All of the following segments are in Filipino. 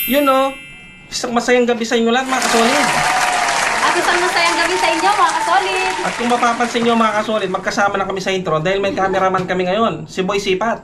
Yun o. Isang masayang gabi sa inyo lahat mga kasolid. At isang masayang gabi sa inyo mga kasolid. At kung mapapansin nyo mga kasolid, magkasama na kami sa intro dahil may cameraman kami ngayon, si Boy Sipat.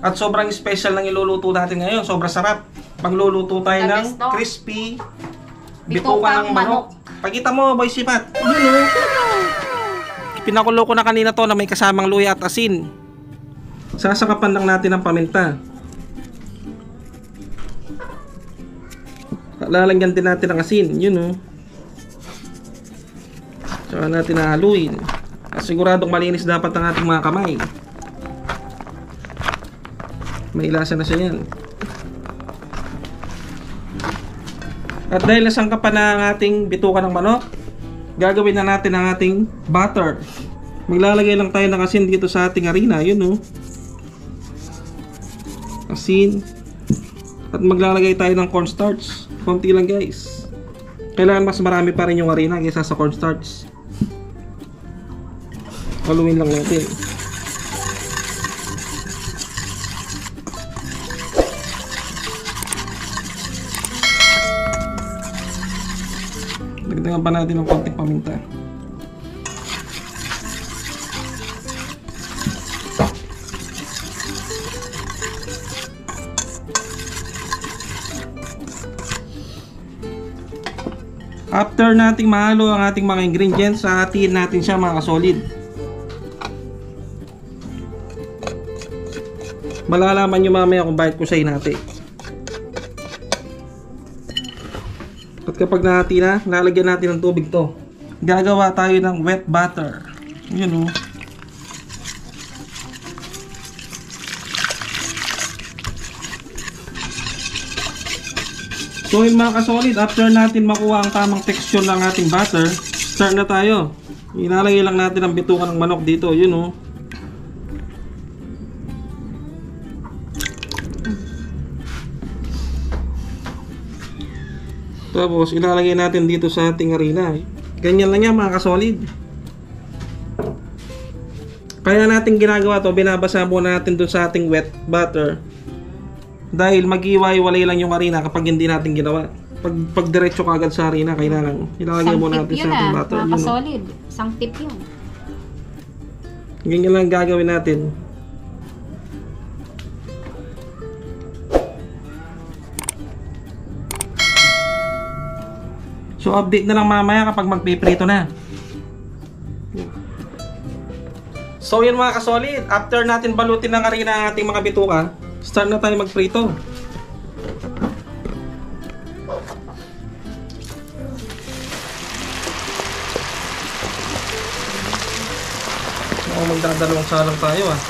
At sobrang special ng iluluto natin ngayon, sobrang sarap. Magluluto tayo ng crispy bitukang manok. Pakita mo Boy Sipat. Yun o. Pinakulo ko na kanina to na may kasamang luya at asin. Sasakapan lang natin ng paminta. Lalagyan din natin ng asin, yun o. Saka natin nahaluin. Siguradong malinis dapat ang ating mga kamay. May lasa na siya yan. At dahil nasangkapan na ang ating bituka ng manok, gagawin na natin ang ating butter. Maglalagay lang tayo ng asin dito sa ating harina, yun o. Asin. At maglalagay tayo ng cornstarch. Konti lang guys. Kailangan mas marami pa rin yung harina kaysa sa cornstarch. Haluin lang natin. Dagdagan pa natin ng konting paminta. After nating mahalo ang ating mga ingredients, hahatiin natin siya mga kasolid. Malalaman nyo mamaya kung bakit ko siya hinati. At kapag nahati na, lalagyan natin ng tubig to. Gagawa tayo ng wet butter. Yun o. So yun mga kasolid, after natin makuha ang tamang texture ng ating butter, start na tayo. Ilalagay lang natin ang bituka ng manok dito, yun o. Tapos ilalagay natin dito sa ating harina. Ganyan lang yan mga kasolid. Kaya natin ginagawa to, binabasa muna natin dun sa ating wet butter. Dahil mag-iwalay lang yung harina kapag hindi natin ginawa. Pag diretso ka agad sa harina, kailangan ilalagay muna natin sa ating butter. Mga kasolid, isang tip yun. Ganyan lang gagawin natin. So update na lang mamaya kapag magpiprito na. So yun mga kasolid, after natin balutin ng harina ang ating mga bituka, start na tayo magprito. Magdadalawang salang tayo ah.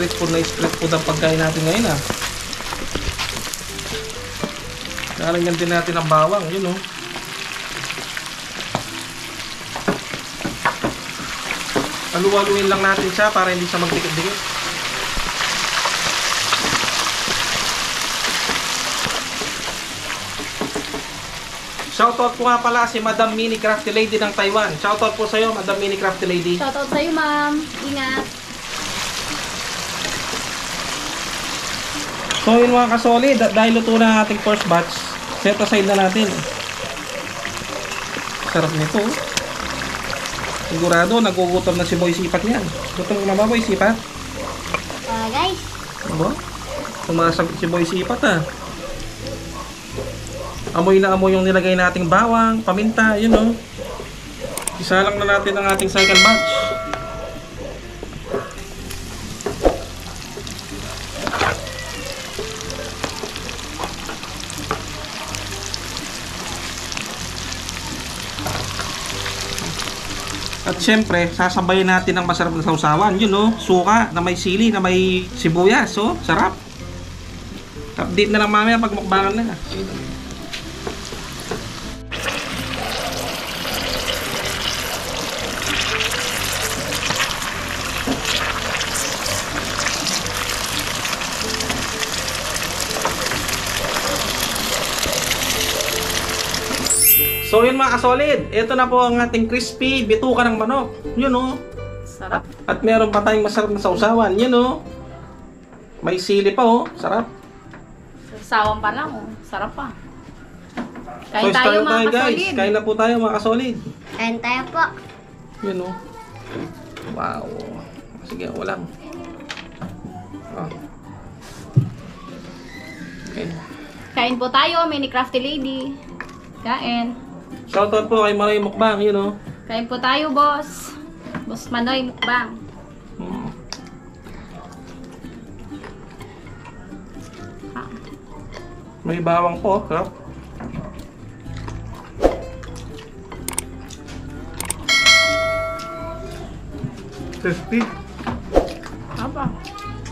Street food ang pagkain natin ngayon ah. Lalagyan din natin ang bawang, yun o. Halu-haluin lang natin siya para hindi siya magdikit-dikit. Shoutout po nga pala si Madam Mini Crafty Lady ng Taiwan. Shoutout po sa'yo, Madam Mini Crafty Lady. Shoutout sa'yo ma'am. Ingat. So yun mga kasolid, dahil luto na ating first batch, set aside na natin. Sarap nito. Sigurado nagugutom na si Boy Sipat niyan. Gutom na ba Boy Sipat? Guys. Aba? Sumasagot si Boy Sipat ah. Amoy na amoy yung nilagay nating bawang, paminta, yun o. Isa lang na natin ang ating second batch. At syempre, sasabayin natin ang masarap na sausawan. Yun o, suka na may sili, na may sibuyas. So, sarap. Update na lang mamaya pag mukbangan na. So yun mga kasolid, ito na po ang ating crispy bituka ng manok. Yun o. Sarap. At meron pa tayong masarap na sausawan. Yun o. May sili pa o. Sarap. Sawang pa lang oh. Sarap pa. So Kain tayo mga guys. kasolid. Kain na po tayo mga kasolid. Kain tayo po. Yun o. Wow. Sige, walang. Oh. Okay. Kain po tayo, Mini Crafty Lady. Kain. Shoutout po kay Manoy Mukbang. Yun o. Kain po tayo, boss. Boss Manoy Mukbang. May bawang po. Sarap. Crispy. Apa?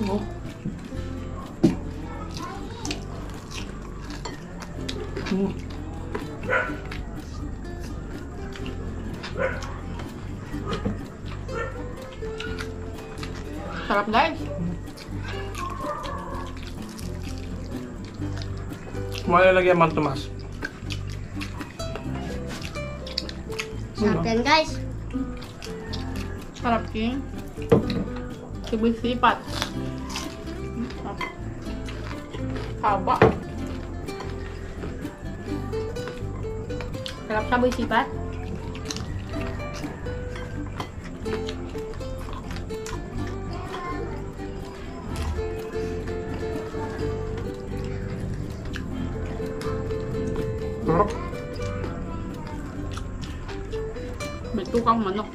Oh. Sarap guys. Malalagyan man Tomas. Sarap yan guys. Sarap king. Sibig sipat. Haba. Sarap saboy sipat. Sarap. Bitukang manok.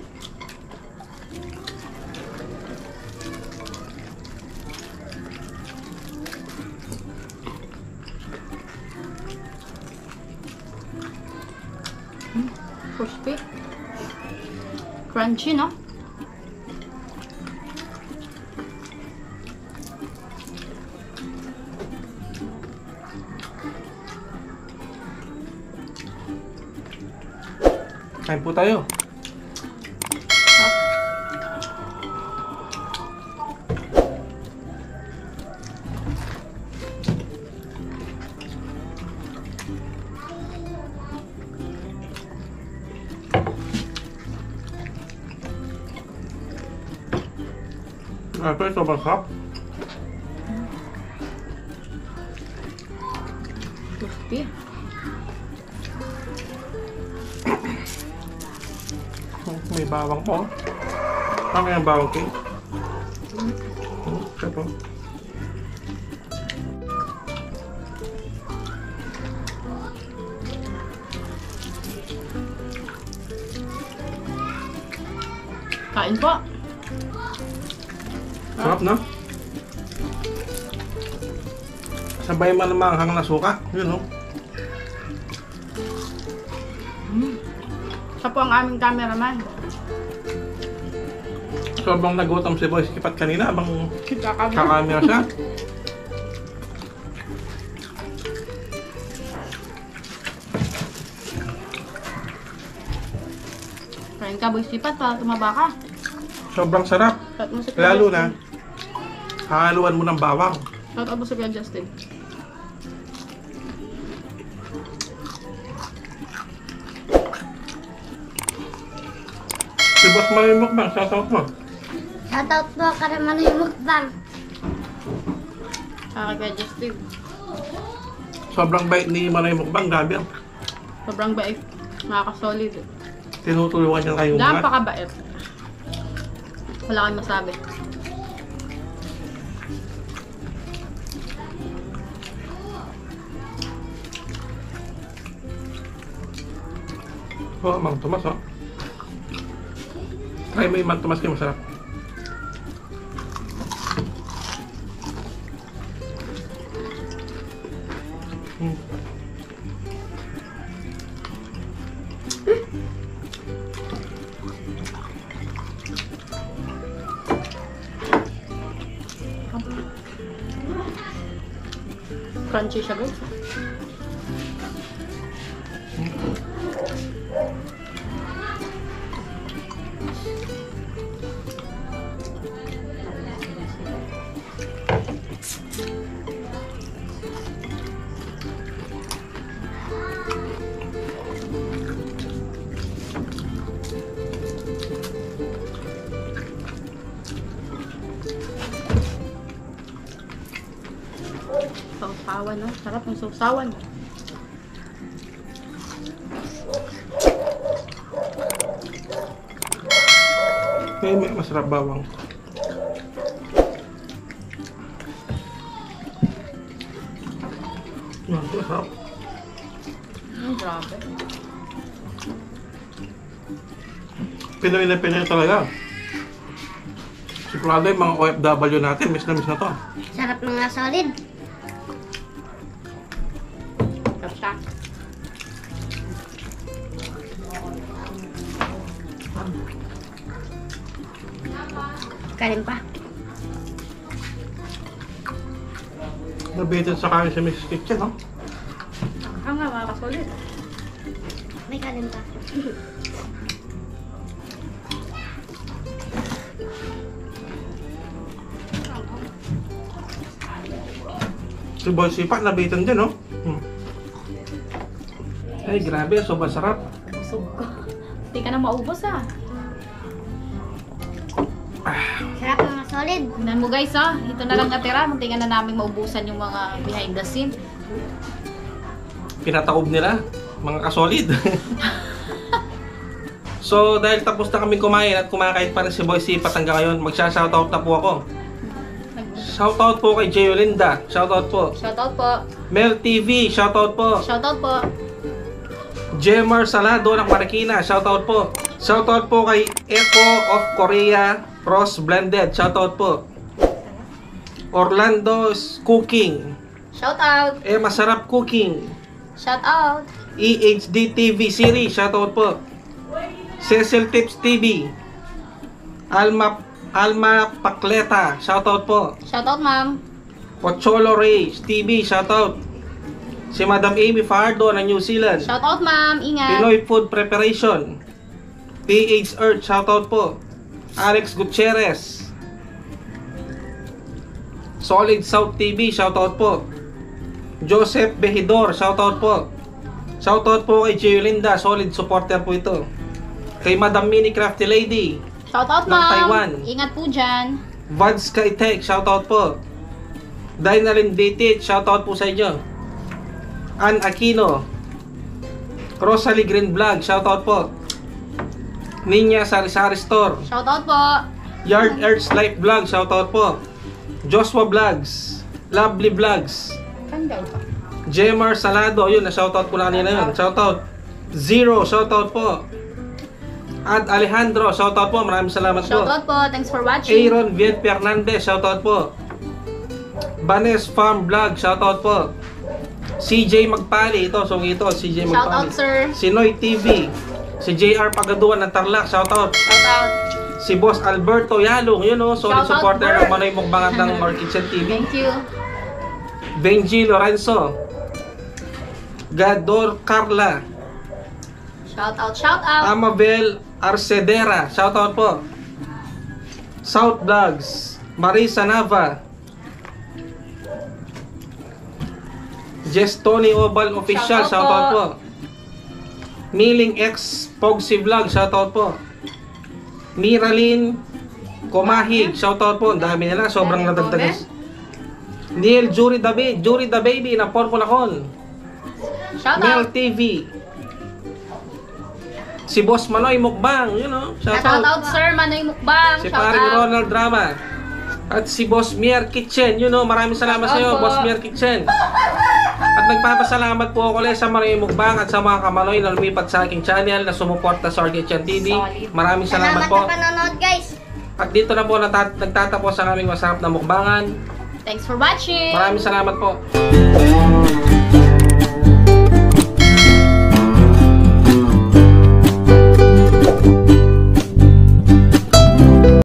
Crispy. Crunchy, no? Kain po tayo. Ito sobrang sarap. Crispy. May bawang po. Ano yung bawang king? Ito po. Kain po. Sarap na. Sabay man naman ang na suka. Yun o. Siya po ang aming cameraman. Sobrang nagutom si Boy Sipat kanina abang Kakamera. kakamera siya. Kain ka, boy sipat para tumaba ka. Sobrang sarap. Shout mo si Kuya Lalo Justin. na, haluan mo ng bawang. Shout out mo si Kuya Justin. Si Boss Manoy Mukbang, shoutout mo. Shoutout po ka naman yung mukbang. Kaya Kuya Justin. Sobrang bait ni Manoy Mukbang, grabe yan. Sobrang bait. Nakaka-solid. Tinutulungan niya kayong mga. Napakabait. Wala kang masabi. Oh, Mang Tomas, oh. Try mo yung Mang Tomas kayo, masarap. Crunchy siya guys. no? Sarap ng sausawan. May masarap bawang. Yan, masarap. Grabe. Pinoy na Pinoy talaga. Sigurado yung mga OFW natin, miss na to. Sarap mga solid. Sarap siya. Kanin pa. Nabitin sa kanin sa Mrs. Kitchen, no? Ang nga mga kasolid. May kanin pa. Si Boy Sipa, nabitin din, no? Ay, grabe, sobrang sarap. Busog ko. Hindi ka na maubos ah. Sarap mga solid. Tingnan mo guys ah. Ito na lang natira. Muntikan na namin maubusan yung mga behind the scene. Pinataob nila, mga kasolid. So, dahil tapos na kami kumain at kumakain pa rin si Boy Sipat hanggang ngayon, magsha-shoutout na po ako. Shoutout po kay Jeolinda. Shoutout po. Shoutout po. Mel TV. Shoutout po. Shoutout po. Jemar Salado ng Marikina. Shoutout po. Shoutout po kay Echo of Korea Cross Blended. Shoutout po. Orlando's Cooking. Shoutout. Masarap Cooking. Shoutout. EHD TV Series. Shoutout po. Cecil Tips TV. Alma Pakleta, shoutout po. Shoutout ma'am. Pocholo Reyes TV, shoutout. Si Madam Amy Fardo ng New Zealand. Shoutout ma'am, ingat. Pinoy Food Preparation. PH Earth, shoutout po. Alex Gutierrez. Solid South TV, shoutout po. Joseph Behidor, shoutout po. Shoutout po kay Jeolinda, solid supporter po ito. Kay Madam Mini Crafty Lady. Shoutout ng ma'am. Taiwan. Ingat po dyan. Vads Kaitek, shoutout po. Dynalyn Datit, shoutout po sa inyo. Ann Aquino. Rosalie Green Vlog, shoutout po. Ninya Sari-Sari Store. Shoutout po. Yard Earth's Life Vlog, shoutout po. Joshua Vlogs. Lovely Vlogs. Kandal pa. Jemar Salado, yun, na-shoutout ko lang kanina yun. Shoutout. Zero, shoutout po. At Alejandro, shoutout po. Maraming salamat po. Shoutout po. Thanks for watching. Aaron Viet Fernandez, shoutout po. Banes Farm Vlog, shoutout po. CJ Magpali, ito, so ito, CJ Magpali. Shoutout sir. Si Noy TV. Si JR Pagaduan ng Tarlac, shoutout. Shoutout. Si Boss Alberto Yalong, yun o, solid Shoutout, supporter Bert. ng Manoy Mukbangat ng Mar Kitchen TV. Thank you. Benji Lorenzo. Gador Carla. Shoutout, shoutout. Amabel Arcedera, shoutout po. South Vlogs, Marisa Nava. Jess Tony Oval Official, Shoutout shoutout po. po. Miling X Pogsi Vlog, shoutout po. Miralyn Komahig, shoutout po. Ang dami nila, sobrang nadagdagas. Neil Jury the Baby na Porculacon. Mel Shoutout. TV. Si Boss Manoy Mukbang, you know, Shoutout sir. Manoy Mukbang. Si paring Shoutout. Ronald Drama. At si Boss Mier Kitchen, you know, maraming salamat sa iyo, Shoutout po. Boss Mier Kitchen. At nagpapasalamat po ako ulit sa Manoy Mukbang at sa mga kamanoy na lumipat sa aking channel na sumuporta sa Our Kitchen TV. Solid. Maraming salamat Salamat po. sa panonood guys. At dito na po nagtatapos ang aming masarap na mukbangan. Thanks for watching. Maraming salamat po.